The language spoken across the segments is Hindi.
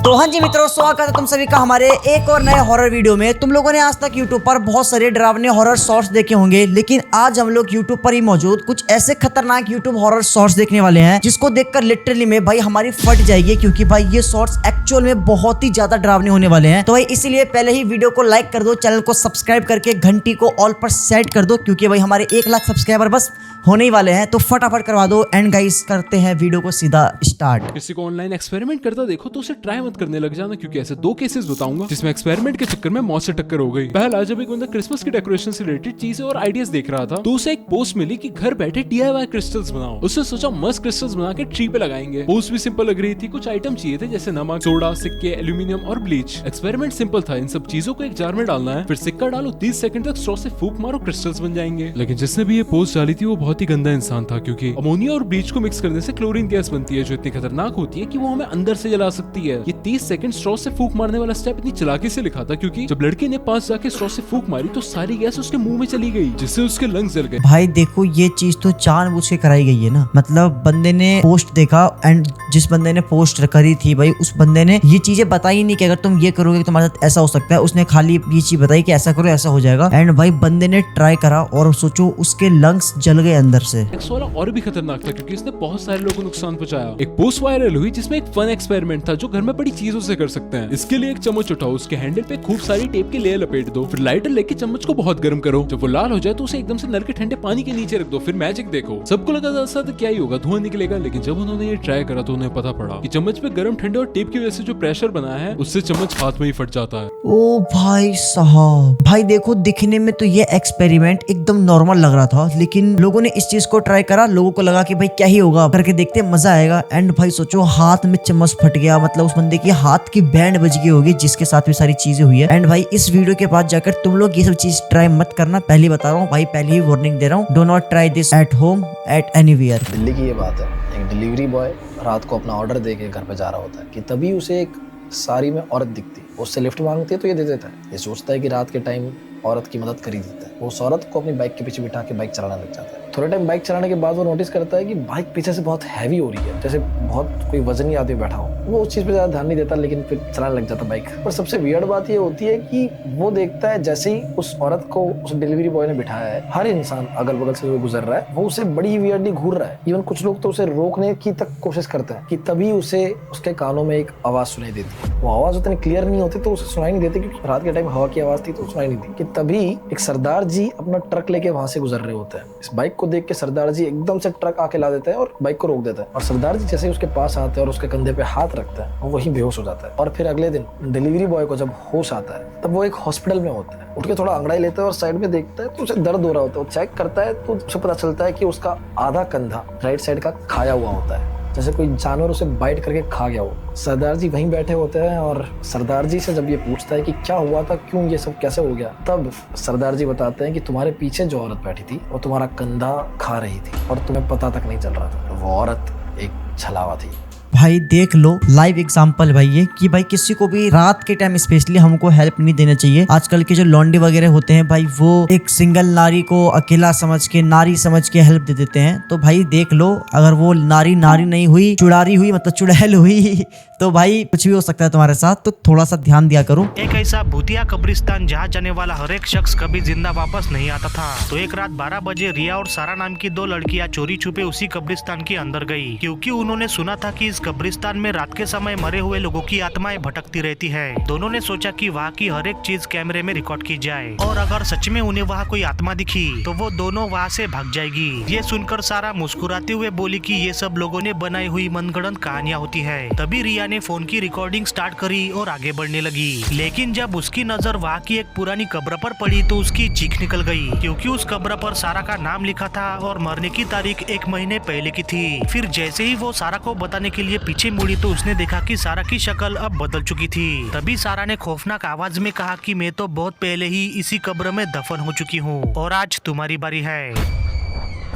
तो हाँ जी मित्रों, स्वागत है तुम सभी का हमारे एक और नए हॉरर वीडियो में। तुम लोगों ने आज तक YouTube पर बहुत सारे डरावने हॉरर शॉर्ट्स देखे होंगे, लेकिन आज हम लोग YouTube पर ही मौजूद कुछ ऐसे खतरनाक YouTube हॉरर शॉर्ट्स देखने वाले हैं जिसको देखकर लिटरली में भाई हमारी फट जाएगी, क्योंकि भाई ये शॉर्ट्स एक्चुअल में बहुत ही ज्यादा डरावने होने वाले हैं। तो भाई इसीलिए पहले ही वीडियो को लाइक कर दो, चैनल को सब्सक्राइब करके घंटी को ऑल पर सेट कर दो, क्योंकि भाई हमारे 1 लाख सब्सक्राइबर बस होने ही वाले हैं। तो फटाफट करवा दो। एंड गाइस करते हैं वीडियो को सीधा स्टार्ट। किसी को ऑनलाइन एक्सपेरिमेंट करता देखो तो उसे ट्राई मत करने लग जाना, क्योंकि ऐसे 2 केसेस बताऊंगा जिसमें एक्सपेरिमेंट के चक्कर में मौत से टक्कर हो गई। पहला, जब एक बंदा क्रिसमस की डेकोरेशन से रिलेटेड चीजें और आइडियाज देख रहा था तो उसे एक पोस्ट मिली कि घर बैठे DIY क्रिस्टल्स बनाओ। उसने सोचा मस्त क्रिस्टल्स बना के ट्री पे लगाएंगे। पोस्ट भी सिंपल लग रही थी, कुछ आइटम चाहिए थे जैसे नमक, सोडा, सिक्के, एल्यूमिनियम और ब्लीच। एक्सपेरिमेंट सिंपल था, इन सब चीजों को एक जार में डालना है, फिर सिक्का डालो, 30 सेकंड तक स्ट्रॉ से फूंक मारो, क्रिस्टल्स बन जाएंगे। लेकिन जिसने भी ये पोस्ट डाली थी वो बहुत ही गंदा इंसान था, क्योंकि अमोनिया और ब्लीच को मिक्स करने से क्लोरीन गैस बनती है जो इतनी खतरनाक होती है कि वो हमें अंदर से जला सकती है। ये 30 सेकंड स्ट्रॉ से फूंक मारने वाला स्टेप इतनी चालाकी से लिखा था, क्योंकि जब लड़के ने पास जाके स्ट्रॉ से फूंक मारी तो सारी गैस उसके मुंह में चली गई, जिससे उसके लंग्स जल गए। भाई देखो, ये चीज तो जानबूझ के कराई गई है ना। मतलब बंदे ने पोस्ट देखा एंड जिस बंदे ने पोस्ट करी थी भाई उस बंदे ने ये चीजें बताई नहीं कि अगर तुम ये करोगे तो तुम्हारे साथ ऐसा हो सकता है। उसने खाली ये चीज बताई कि ऐसा करो ऐसा हो जाएगा। एंड भाई बंदे ने ट्राई करा और सोचो उसके लंग्स जल गए अंदर से। नेक्स्ट वाला और भी खतरनाक था, क्योंकि इसने बहुत सारे लोगों को नुकसान पहुंचाया। एक पोस्ट वायरल हुई जिसमें एक फन एक्सपेरिमेंट था जो घर में बड़ी चीजों से कर सकते हैं। इसके लिए एक चम्मच उठाओ, उसके हैंडल पे खूब सारी टेप की लेयर लपेट दो, फिर लाइटर लेके चम्मच को बहुत गर्म करो। जब वो लाल हो जाए तो उसे एकदम से नल के ठंडे पानी के नीचे रख दो, फिर मैजिक देखो। सबको लगा था क्या ही होगा, धुआं निकलेगा, लेकिन जब उन्होंने ये ट्राई करा तो उन्हें पता पड़ा कि चम्मच पे गर्म ठंडे और टेप की वजह से जो प्रेशर बना है उससे चम्मच हाथ में ही फट जाता है। ओ भाई साहब, भाई देखो दिखने में तो ये एक्सपेरिमेंट एकदम नॉर्मल लग रहा था, लेकिन लोगों ने इस चीज को ट्राई करा। लोगों को लगा कि भाई क्या ही होगा, करके देखते मजा आएगा। एंड भाई सोचो हाथ में चम्मच फट गया, मतलब उस बंदे की हाथ की बैंड बज गई होगी जिसके साथ भी सारी चीजें हुई है। एंड भाई इस वीडियो के बाद जाकर तुम लोग ये सब चीज ट्राई मत करना, पहले बता रहा हूँ भाई, पहले ही वार्निंग दे रहा हूँ। Do not try this at home at anywhere. Delhi की ये बात है, एक डिलीवरी बॉय रात को अपना ऑर्डर दे के घर पे जा रहा होता है कि तभी उसे एक साड़ी में औरत दिखती है। वो उससे लिफ्ट मांगती है तो ये दे देता है। ये सोचता है कि रात के टाइम औरत की मदद कर ही देता है। वो उस औरत को अपनी बाइक के पीछे बिठा के बाइक चलाने लग जाता है। थोड़े टाइम बाइक चलाने के बाद वो नोटिस करता है कि बाइक पीछे से बहुत हैवी हो रही है, जैसे बहुत कोई वजनी आदमी बैठा हो। वो उस चीज़ पे ज़्यादा ध्यान नहीं देता, लेकिन फिर चलाने लग जाता बाइक। और सबसे वियर्ड बात ये होती है कि वो देखता है जैसे ही उस औरत को उस डिलीवरी बॉय ने बिठाया है, हर इंसान अगल बगल से जो गुजर रहा है वो उसे बड़ी वियर्डली घूर रहा है। इवन कुछ लोग तो उसे रोकने की तक कोशिश करते हैं कि तभी उसे उसके कानों में एक आवाज़ सुनाई देती है। वो आवाज़ उतनी क्लियर नहीं होती तो उसे सुनाई नहीं देती, क्योंकि रात के टाइम हवा की आवाज़ थी तो सुनाई नहीं थी। कि तभी एक सरदार जी अपना ट्रक लेके वहां से गुजर रहे होते हैं। इस बाइक को देख के सरदार जी एकदम से ट्रक आके ला देता है और बाइक को रोक देता है। और सरदार जी जैसे ही उसके पास आते हैं और उसके कंधे पे हाथ रखते हैं, वो वहीं बेहोश हो जाता है। और फिर अगले दिन डिलीवरी बॉय को जब होश आता है तब वो एक हॉस्पिटल में होता है। उठ के थोड़ा अंगड़ाई लेता है और साइड में देखता है तो उसे दर्द हो रहा होता है। वो चेक करता है तो उसे पता चलता है कि उसका आधा कंधा राइट साइड का खाया हुआ होता है, जैसे कोई जानवर उसे बाइट करके खा गया हो। सरदार जी वहीं बैठे होते हैं और सरदार जी से जब ये पूछता है कि क्या हुआ था, क्यों ये सब कैसे हो गया, तब सरदार जी बताते हैं कि तुम्हारे पीछे जो औरत बैठी थी वो तुम्हारा कंधा खा रही थी और तुम्हें पता तक नहीं चल रहा था। वो औरत एक छलावा थी। भाई देख लो लाइव एग्जांपल भाई ये कि भाई किसी को भी रात के टाइम स्पेशली हमको हेल्प नहीं देना चाहिए। आजकल के जो लॉन्डे वगैरह होते हैं भाई वो एक सिंगल नारी को अकेला समझ के, नारी समझ के हेल्प दे देते हैं। तो भाई देख लो अगर वो नारी नहीं हुई, चुड़ारी हुई, मतलब चुड़ैल हुई, तो भाई कुछ भी हो सकता है तुम्हारे साथ। तो थोड़ा सा ध्यान दिया करो। एक ऐसा भूतिया कब्रिस्तान जहाँ जाने वाला हर एक शख्स कभी जिंदा वापस नहीं आता था। तो एक रात 12 बजे रिया और सारा नाम की 2 लड़कियां चोरी छुपे उसी कब्रिस्तान के अंदर गई, क्योंकि उन्होंने सुना था कि इस कब्रिस्तान में रात के समय मरे हुए लोगों की आत्माएं भटकती रहती है। दोनों ने सोचा कि वहाँ की हर एक चीज कैमरे में रिकॉर्ड की जाए, और अगर सच में उन्हें वहाँ कोई आत्मा दिखी तो वो दोनों वहाँ से भाग जाएगी। ये सुनकर सारा मुस्कुराते हुए बोली कि ये सब लोगों ने बनाई हुई मनगढ़ंत कहानियां होती है। तभी रिया ने फोन की रिकॉर्डिंग स्टार्ट करी और आगे बढ़ने लगी, लेकिन जब उसकी नजर वहाँ की एक पुरानी कब्र पर पड़ी तो उसकी चीख निकल गई, क्योंकि उस कब्र पर सारा का नाम लिखा था और मरने की तारीख 1 महीने पहले की थी। फिर जैसे ही वो सारा को बताने के लिए पीछे मुड़ी तो उसने देखा कि सारा की शक्ल अब बदल चुकी थी। तभी सारा ने खौफनाक आवाज में कहा कि मैं तो बहुत पहले ही इसी कब्र में दफन हो चुकी हूँ और आज तुम्हारी बारी है।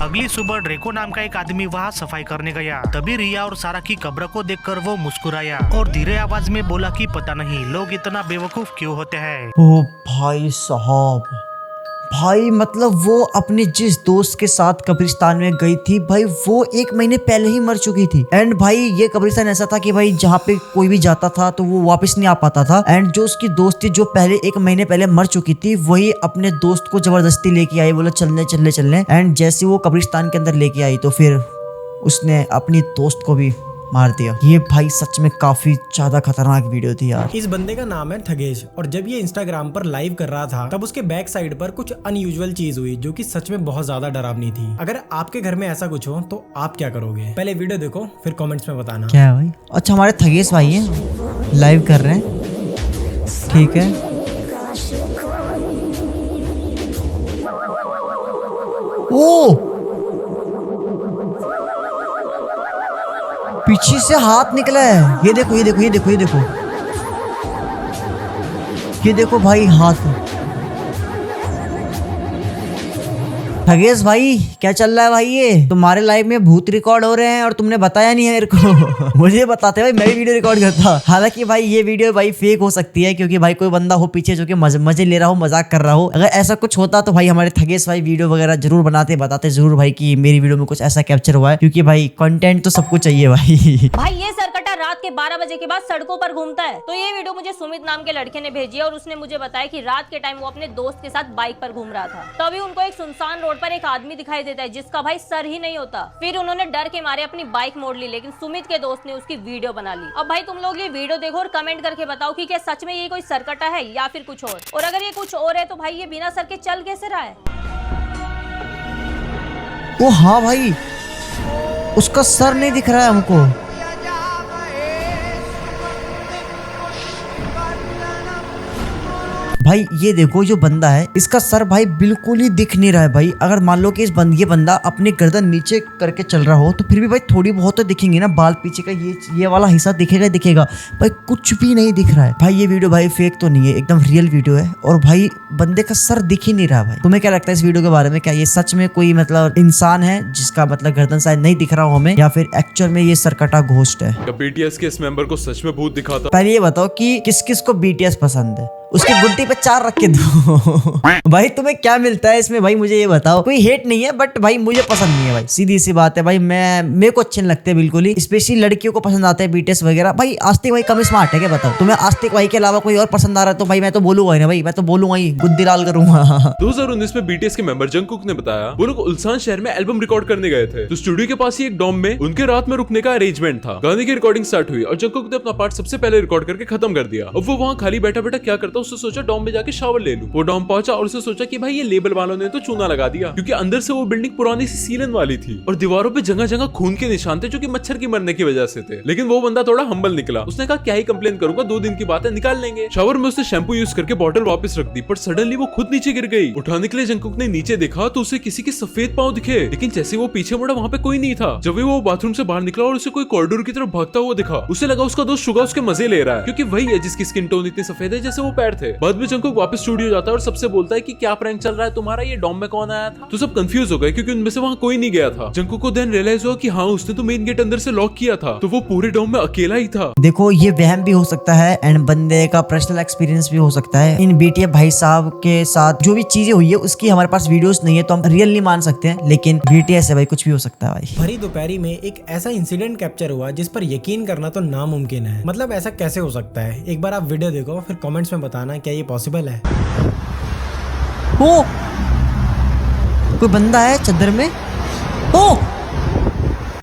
अगली सुबह ड्रेको नाम का एक आदमी वहाँ सफाई करने गया। तभी रिया और सारा की कब्र को देखकर वो मुस्कुराया और धीरे आवाज में बोला कि पता नहीं लोग इतना बेवकूफ क्यों होते हैं। ओ भाई साहब, भाई मतलब वो अपने जिस दोस्त के साथ कब्रिस्तान में गई थी भाई, वो 1 महीने पहले ही मर चुकी थी। एंड भाई ये कब्रिस्तान ऐसा था कि भाई जहाँ पे कोई भी जाता था तो वो वापस नहीं आ पाता था। एंड जो उसकी दोस्त थी जो पहले 1 महीने पहले मर चुकी थी, वही अपने दोस्त को जबरदस्ती लेके आई, बोला चलने। एंड जैसे वो कब्रिस्तान के अंदर लेके आई तो फिर उसने अपनी दोस्त को भी मार दिया। ये भाई सच में काफी ज्यादा खतरनाक वीडियो थी यार। इस बंदे का नाम है थगेश और जब ये इंस्टाग्राम पर लाइव कर रहा था तब उसके बैक साइड पर कुछ अनयूजुअल चीज हुई जो कि सच में बहुत ज्यादा डरावनी थी। अगर आपके घर में ऐसा कुछ हो तो आप क्या करोगे? पहले वीडियो देखो फिर कमेंट्स में बताना। क्या है भाई? अच्छा हमारे थगेश भाई हैं, लाइव कर रहे हैं, ठीक है। ओ पीछे से हाथ निकला है, ये देखो। ये देखो भाई हाथ। थगेश भाई क्या चल रहा है भाई? ये तुम्हारे लाइव में भूत रिकॉर्ड हो रहे हैं और तुमने बताया नहीं है मेरे को। मुझे बताते भाई, मैं भी वीडियो रिकॉर्ड करता। हालांकि भाई ये वीडियो भाई फेक हो सकती है क्योंकि भाई कोई बंदा हो पीछे जो कि मजे ले रहा हो, मजाक कर रहा हो। अगर ऐसा कुछ होता तो भाई हमारे थगेश भाई वीडियो वगैरह जरूर बताते जरूर भाई कि मेरी वीडियो में कुछ ऐसा कैप्चर हुआ है, क्योंकि भाई कंटेंट तो सबको चाहिए भाई। भाई ये सरकटा रात के 12 बजे के बाद सड़कों पर घूमता है। तो ये वीडियो मुझे सुमित नाम के लड़के ने भेजी है और उसने मुझे बताया कि रात के टाइम वो अपने दोस्त के साथ बाइक पर घूम रहा था। तभी उनको एक सुनसान रोड पर एक आदमी दिखाई देता है जिसका भाई सर ही नहीं होता। फिर उन्होंने डर के मारे अपनी बाइक मोड़ ली, लेकिन सुमित के दोस्त ने उसकी वीडियो बना ली। अब भाई तुम लोग ये वीडियो देखो और कमेंट करके बताओ कि क्या सच में ये कोई सरकटा है या फिर कुछ और अगर ये कुछ और है तो भाई ये बिना सर के चल कैसे रहा है? ओ हाँ भाई, उसका सर नहीं दिख रहा है हमको। भाई ये देखो जो बंदा है इसका सर भाई बिल्कुल ही दिख नहीं रहा है भाई। अगर मान लो कि ये बंदा अपनी गर्दन नीचे करके चल रहा हो तो फिर भी भाई थोड़ी बहुत तो दिखेंगे ना, बाल पीछे का ये वाला हिस्सा दिखेगा भाई, कुछ भी नहीं दिख रहा है भाई। ये वीडियो भाई फेक तो नहीं है, एकदम रियल वीडियो है और भाई बंदे का सर दिख ही नहीं रहा भाई। तुम्हें क्या लगता है इस वीडियो के बारे में? क्या ये सच में कोई मतलब इंसान है जिसका मतलब गर्दन शायद नहीं दिख रहा हो हमें, या फिर एक्चुअल में ये सरकटा घोस्ट है? बीटीएस के इस मेंबर को सच में भूत दिखा था? पहले ये बताओ कि किस किस को बीटीएस पसंद है, उसकी गुड्डी पे 4 रख के दो। भाई तुम्हें क्या मिलता है इसमें भाई, मुझे ये बताओ। कोई हेट नहीं है बट भाई मुझे पसंद नहीं है भाई, सीधी सी बात है भाई। मेरे को अच्छे नहीं लगते बिल्कुल ही, स्पेशली लड़कियों को पसंद आते हैं बीटीएस वगैरह। भाई आस्तिक भाई कम स्मार्ट है क्या? बताओ तुम्हें आस्तिक भाई के अलावा कोई और पसंद आ रहा है तो भाई मैं तो बोलूंगा ही ना भाई, मैं तो बोलूंगा ही, गुद्दी लाल करूंगा। 2019 में बीटीएस के मेंबर जंगकुक ने बताया वो लोग उल्सान शहर में एल्बम रिकॉर्ड करने गए थे। तो स्टूडियो के पास ही एक डॉम में उनके रात में रुकने का अरेंजमेंट था। गाने की रिकॉर्डिंग स्टार्ट हुई और जंगकुक ने अपना पार्ट सबसे पहले रिकॉर्ड करके खत्म कर दिया। अब वो वहाँ खाली बैठा क्या करता, उसने सोचा डॉम में जाके शावर ले लूं। वो डॉम पहुंचा और उसने सोचा कि भाई ये लेबल वालों ने तो चूना लगा दिया, क्योंकि अंदर से वो बिल्डिंग पुरानी सी सीलन वाली थी और दीवारों पे जगह जगह खून के निशान थे जो कि मच्छर की मरने की वजह से थे। लेकिन वो बंदा थोड़ा हम्बल निकला, उसने कहा क्या ही कंप्लेन करूंगा, 2 दिन की बात है, निकाल लेंगे। शावर में उसने शैम्पू यूज करके बॉटल वापस रख दी, पर सडनली वो खुद नीचे गिर गई। उठाने के लिए जंगकुक ने नीचे देखा तो उसे किसी के सफेद पांव दिखे, लेकिन जैसे वो पीछे मुड़ा वहाँ पे कोई नहीं था। जब वो बाथरूम से बाहर निकला और उसे कोई कॉरिडोर की तरफ भागता हुआ दिखा, उसे लगा उसका दोस्त शुगा उसके मजे ले रहा है, क्योंकि वही है जिसकी स्किन टोन इतनी सफेद है जैसे वो पैर थे। बाद में जंगकुक वापस स्टूडियो जाता है और सबसे बोलता है कि क्या प्रैंक चल रहा है तुम्हारा, ये डॉम में कौन आया था? तो सब कंफ्यूज हो गए क्योंकि उनमें से वहाँ कोई नहीं गया था। जंगकुक को देन रियलाइज हुआ कि हाँ उसने तो मेन गेट अंदर से लॉक किया था, तो वो पूरे डॉम में अकेला ही था। देखो ये वहम भी हो सकता है एंड बंदे का पर्सनल एक्सपीरियंस भी हो सकता है। इन बीटीएस भाई साहब के साथ जो भी चीजें हुई है उसकी हमारे पास वीडियोस नहीं है तो हम रियल नहीं मान सकते हैं, लेकिन बीटीएस है भाई, कुछ भी हो सकता है भाई। भरी दोपहरी में एक ऐसा इंसिडेंट कैप्चर हुआ जिस पर यकीन करना तो नामुमकिन है। मतलब ऐसा कैसे हो सकता है? एक बार आप वीडियो देखो फिर कमेंट्स में बताना क्या ये पॉसिबल है। ओ कोई बंदा है चद्दर में। ओ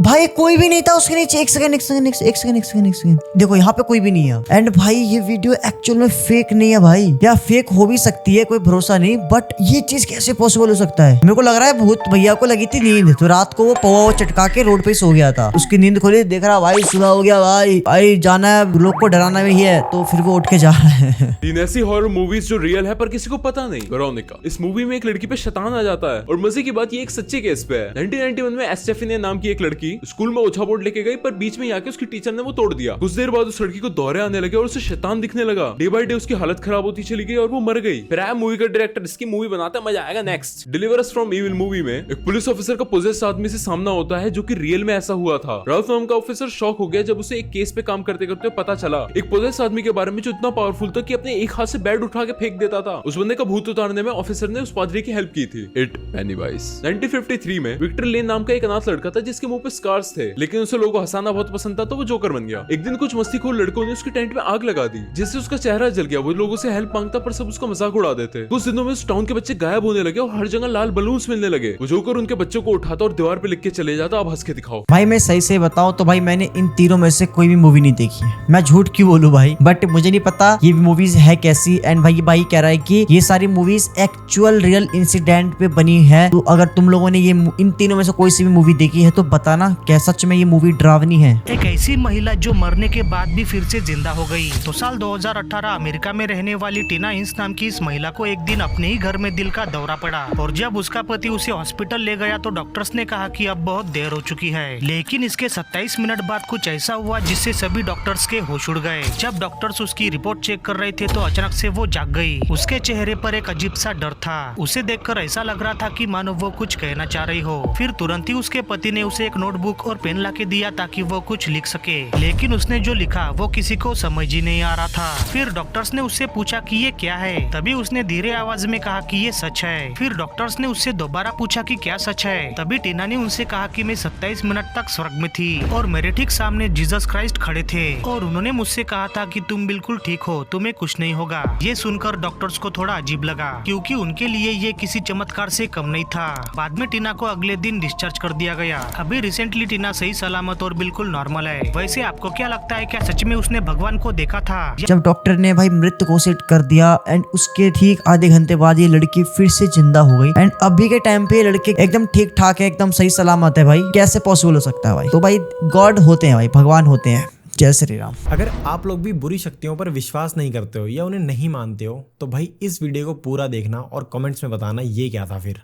भाई कोई भी नहीं था उसके नीचे। एक सेकंड देखो यहाँ पे कोई भी नहीं है। एंड भाई ये वीडियो एक्चुअल में फेक नहीं है भाई, या फेक हो भी सकती है, कोई भरोसा नहीं, बट ये चीज कैसे पॉसिबल हो सकता है? मेरे को लग रहा है भूत भैया को लगी थी नींद, तो रात को वो पवा चटका के रोड पे सो गया था। उसकी नींद खोली, देख रहा भाई सुबह हो गया, भाई जाना है, लोग को डराना भी है, तो फिर वो उठ के जा रहा है। 3 ऐसी हॉरर मूवीज जो रियल है पर किसी को पता नहीं। वेरोनिका, इस मूवी में एक लड़की पे शैतान आ जाता है और मजे की बात ये एक सच्चे केस पे है। 1991 में एस्टेफिनिया नाम की एक लड़की स्कूल में ओछा बोर्ड लेके गई, पर बीच में आके उसकी टीचर ने वो तोड़ दिया। कुछ देर बाद उस लड़की को दौरे आने लगे और उसे शैतान दिखने लगा। डे बाय डे उसकी हालत खराब होती चली गई और वो मर गई। फिर आया मूवी का डायरेक्टर, इसकी मूवी बनाता है, मजा आएगा। Next deliver us from evil movie में एक पुलिस ऑफिसर का पोजेस आदमी से सामना होता है, जो कि रियल में ऐसा हुआ था। राल्फ नाम का ऑफिसर शॉक हो गया जब उसे एक केस पे काम करते करते पता चला एक पोजेस आदमी के बारे में जो इतना पावरफुल था कि अपने एक हाथ से बेड उठा के फेंक देता था। उस बंदे का भूत उतारने में ऑफिसर ने उस पादरी की हेल्प की थी। It penny-wise. 1953 में विक्टर लेन नाम का एक अनाथ लड़का था जिसके मुंह पे स्कार्स थे, लेकिन उसे लोगों को हंसाना बहुत पसंद था, तो वो जोकर बन गया। एक दिन कुछ मस्तीखोर लड़कों ने उसके टेंट में आग लगा दी, जिससे उसका चेहरा जल गया। वो लोगों से हेल्प मांगता, पर सब उसका मजाक उड़ा देते। कुछ दिनों में उस टाउन के बच्चे गायब होने लगे और हर जगह लाल बलून्स मिलने लगे। वो जोकर उनके बच्चों को उठाता और दीवार पे लिख के चले जाता, अब हंस के दिखाओ। भाई मैं सही से बताऊं तो भाई मैंने इन तीनों में से कोई भी मूवी नहीं देखी है। मैं झूठ क्यों बोलूं भाई, बट मुझे नहीं पता ये मूवीज है कैसी। एंड भाई कह रहा है कि ये सारी मूवीज एक्चुअल रियल इंसिडेंट पे बनी है। तो अगर तुम लोगों ने ये इन तीनों में से कोई सी भी मूवी देखी है तो बताना क्या सच में ये मूवी डरावनी है। एक ऐसी महिला जो मरने के बाद भी फिर से जिंदा हो गई। तो साल 2018 अमेरिका में रहने वाली टीना हिंस नाम की इस महिला को एक दिन अपने ही घर में दिल का दौरा पड़ा और जब उसका पति उसे हॉस्पिटल ले गया तो डॉक्टर्स ने कहा कि अब बहुत देर हो चुकी है। लेकिन इसके 27 मिनट बाद कुछ ऐसा हुआ जिससे सभी डॉक्टर्स के होश उड़ गए। जब डॉक्टर्स उसकी रिपोर्ट चेक कर रहे थे तो अचानक से वो जाग गई। उसके चेहरे पर एक अजीब सा डर था। उसे देखकर ऐसा लग रहा था कि मानो वो कुछ कहना चाह रही हो। फिर तुरंत ही उसके पति ने उसे एक नोटबुक और पेन लाके दिया ताकि वो कुछ लिख सके, लेकिन उसने जो लिखा वो किसी को समझ ही नहीं आ रहा था। फिर डॉक्टर्स ने उससे पूछा कि ये क्या है, तभी उसने धीरे आवाज में कहा कि ये सच है। फिर डॉक्टर्स ने उससे दोबारा पूछा कि क्या सच है, तभी टीना ने उनसे कहा कि मैं 27 मिनट तक स्वर्ग में थी और मेरे ठीक सामने जीसस क्राइस्ट खड़े थे और उन्होंने मुझसे कहा था कि तुम बिल्कुल ठीक हो, तुम्हें कुछ नहीं होगा। ये सुनकर डॉक्टर्स को थोड़ा अजीब लगा, क्योंकि उनके लिए ये किसी चमत्कार से कम नहीं था। बाद में टीना को अगले दिन डिस्चार्ज कर दिया गया। अभी रिसेंटली टीना सही सलामत और बिल्कुल नॉर्मल है। वैसे आपको क्या लगता है, क्या सच में उसने भगवान को देखा था? जब डॉक्टर ने भाई मृत घोषित कर दिया एंड उसके ठीक आधे घंटे बाद ये लड़की फिर से जिंदा हो गई एंड अभी के टाइम पे ये लड़के एकदम ठीक ठाक है, एकदम सही सलामत है। भाई कैसे पॉसिबल हो सकता है भाई? तो भाई गॉड होते हैं भाई, भगवान होते हैं। जय श्री राम। अगर आप लोग भी बुरी शक्तियों पर विश्वास नहीं करते हो या उन्हें नहीं मानते हो तो भाई इस वीडियो को पूरा देखना और कमेंट्स में बताना ये क्या था। फिर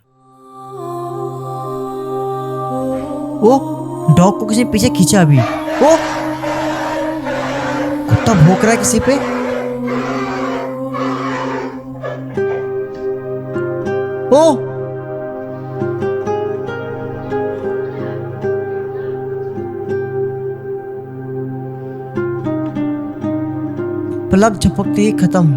ओ डॉग को किसी ने पीछे खींचा अभी। ओ कुत्ता भौंक रहा है किसी पे। ओ पलक झपकते ही खत्म।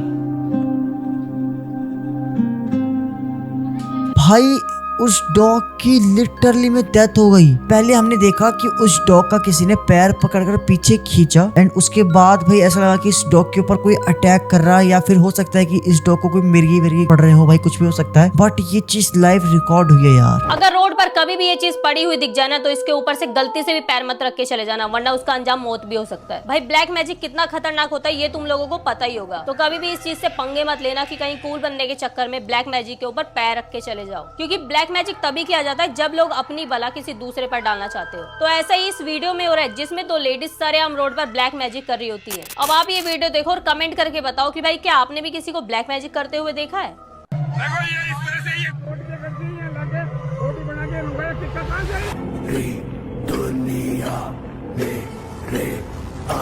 भाई उस डॉग की लिटरली में डेथ हो गई। पहले हमने देखा कि उस डॉग का किसी ने पैर पकड़कर पीछे खींचा एंड उसके बाद भाई ऐसा लगा कि इस डॉग के ऊपर कोई अटैक कर रहा है या फिर हो सकता है कि इस डॉग को कोई मिर्गी पड़ रहे हो। भाई कुछ भी हो सकता है, बट ये चीज लाइव रिकॉर्ड हुई है यार। अगर रोड पर कभी भी ये चीज पड़ी हुई दिख जाना तो इसके ऊपर से गलती से भी पैर मत रख के चले जाना, वरना उसका अंजाम मौत भी हो सकता है। भाई ब्लैक मैजिक कितना खतरनाक होता है ये तुम लोगों को पता ही होगा। तो कभी भी इस चीज से पंगे मत लेना कि कहीं कूल बनने के चक्कर में ब्लैक मैजिक के ऊपर पैर रख के चले जाओ, क्योंकि ब्लैक मैजिक तभी किया जाता है जब लोग अपनी बला किसी दूसरे पर डालना चाहते हो। तो ऐसा ही इस वीडियो में हो रहा है जिसमें दो लेडीज सरेआम रोड पर ब्लैक मैजिक कर रही होती है। अब आप ये वीडियो देखो और कमेंट करके बताओ कि भाई क्या आपने भी किसी को ब्लैक मैजिक करते हुए देखा है?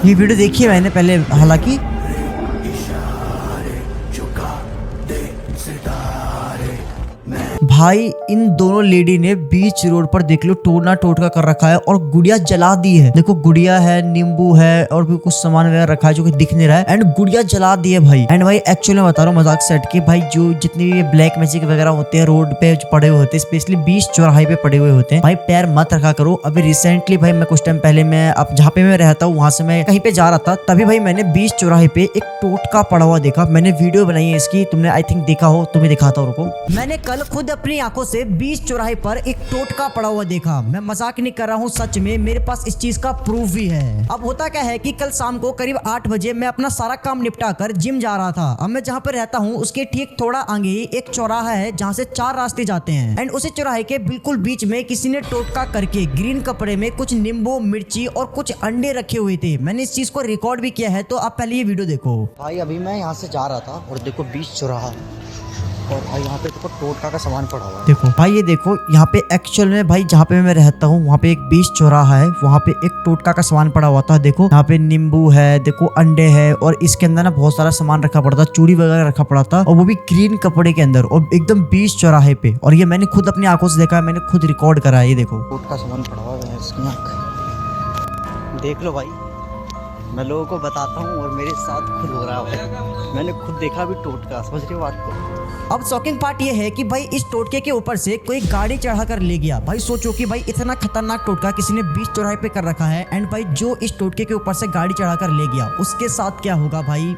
ये वीडियो देखी है मैंने पहले हालांकि। भाई इन दोनों लेडी ने बीच रोड पर देख लो टोना टोटका कर रखा है और गुड़िया जला दी है। देखो गुड़िया है, नींबू है और भी कुछ सामान वगैरह रखा है जो कि दिख नहीं रहा है एंड गुड़िया जला दी है भाई। एंड भाई एक्चुअली मैं बता रहा हूँ मजाक से हट के, भाई जो जितने भी ब्लैक मैजिक वगैरह होते हैं रोड पे पड़े हुए होते हैं, स्पेशली बीच चौराहे पे पड़े हुए होते हैं, भाई पैर मत रखा करो। अभी रिसेंटली भाई मैं कुछ टाइम पहले मैं अब जहाँ पे मैं रहता हूँ वहां से मैं कहीं पे जा रहा था, तभी भाई मैंने बीच चौराहे पे एक टोटका पड़ा हुआ देखा। मैंने वीडियो बनाई है इसकी, तुमने आई थिंक देखा हो, तुम्हें दिखाता हूँ रुको। मैंने कल खुद अपनी आंखों से बीच चौराहे पर एक टोटका पड़ा हुआ देखा। मैं मजाक नहीं कर रहा हूँ, सच में मेरे पास इस चीज का प्रूफ भी है। अब होता क्या है कि कल शाम को करीब 8 बजे मैं अपना सारा काम निपटा कर जिम जा रहा था। अब मैं जहाँ पर रहता हूँ उसके ठीक थोड़ा आगे ही एक चौराहा है जहाँ से 4 रास्ते जाते हैं एंड उसी चौराहे के बिल्कुल बीच में किसी ने टोटका करके ग्रीन कपड़े में कुछ नींबू, मिर्ची और कुछ अंडे रखे हुए थे। मैंने इस चीज को रिकॉर्ड भी किया है, तो आप पहले ये वीडियो देखो। भाई अभी मैं यहाँ से जा रहा था और देखो बीच चौराहा और भाई यहाँ पे देखो टोटका का सामान पड़ा हुआ है। देखो भाई ये देखो यहाँ पे एक्चुअल में भाई जहाँ पे मैं रहता हूँ वहाँ पे एक बीच चौराहा है, वहाँ पे एक टोटका का सामान पड़ा हुआ था। देखो यहाँ पे नींबू है, देखो अंडे है और इसके अंदर ना बहुत सारा सामान रखा पड़ा था, चूड़ी वगैरह रखा पड़ा था और वो भी ग्रीन कपड़े के अंदर और एकदम बीच चौराहे पे। और ये मैंने खुद अपनी आंखों से देखा है, मैंने खुद रिकॉर्ड करा है। ये देखो टोटका सामान पड़ा हुआ है, देख लो भाई, मैं लोगों को बताता हूँ और मेरे साथ खुद हो रहा है भाई, मैंने खुद देखा भी टोटका, समझ रहे हो बात को। अब शॉकिंग पार्ट ये है कि भाई इस टोटके के ऊपर से कोई गाड़ी चढ़ा कर ले गया। भाई सोचो कि भाई इतना खतरनाक टोटका किसी ने बीच चौराहे पे कर रखा है एंड भाई जो इस टोटके के ऊपर से गाड़ी चढ़ा कर ले गया उसके साथ क्या होगा भाई,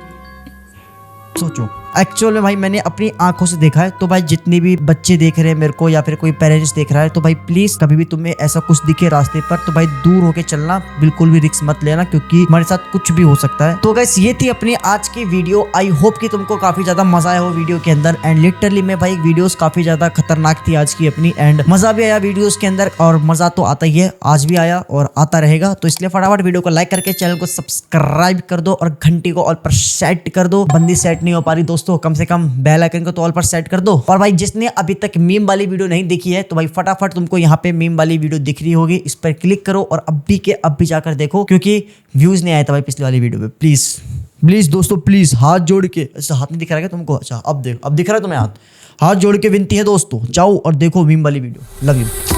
सोचो। एक्चुअल में भाई मैंने अपनी आंखों से देखा है। तो भाई जितने भी बच्चे देख रहे हैं मेरे को या फिर कोई पेरेंट्स देख रहा है तो भाई प्लीज कभी भी तुम्हें ऐसा कुछ दिखे रास्ते पर तो भाई दूर होके चलना, बिल्कुल भी रिस्क मत लेना क्योंकि हमारे साथ कुछ भी हो सकता है। तो गाइस ये थी अपनी आज की वीडियो। आई होप कि तुमको काफी ज्यादा मजा आया हो वीडियो के अंदर एंड लिटरली में भाई वीडियोस काफी ज्यादा खतरनाक थी आज की अपनी एंड मजा भी आया वीडियोस के अंदर और मजा तो आता ही है, आज भी आया और आता रहेगा। तो इसलिए फटाफट वीडियो को लाइक करके चैनल को सब्सक्राइब कर दो और घंटी को ऑल पर सेट कर दो। बंदी सेट नहीं हो पा रही दोस्तों, कम से कम बेल आइकन को तो ऑल पर सेट कर दो। और भाई जिसने अभी तक मीम वाली वीडियो नहीं देखी है तो भाई फटाफट तुमको यहाँ पे मीम वाली वीडियो दिख रही होगी, इस पर क्लिक करो और अभी के अभी जाकर देखो क्योंकि व्यूज नहीं आया था भाई पिछली वाली वीडियो पे। प्लीज प्लीज दोस्तों प्लीज हाथ जोड़ के, अच्छा हाथ नहीं दिख रहा है तुमको, अच्छा अब देखो, अब दिख रहा है तुम्हें हाथ जोड़ के विनती है दोस्तों, जाओ और देखो मीम वाली वीडियो। Love you.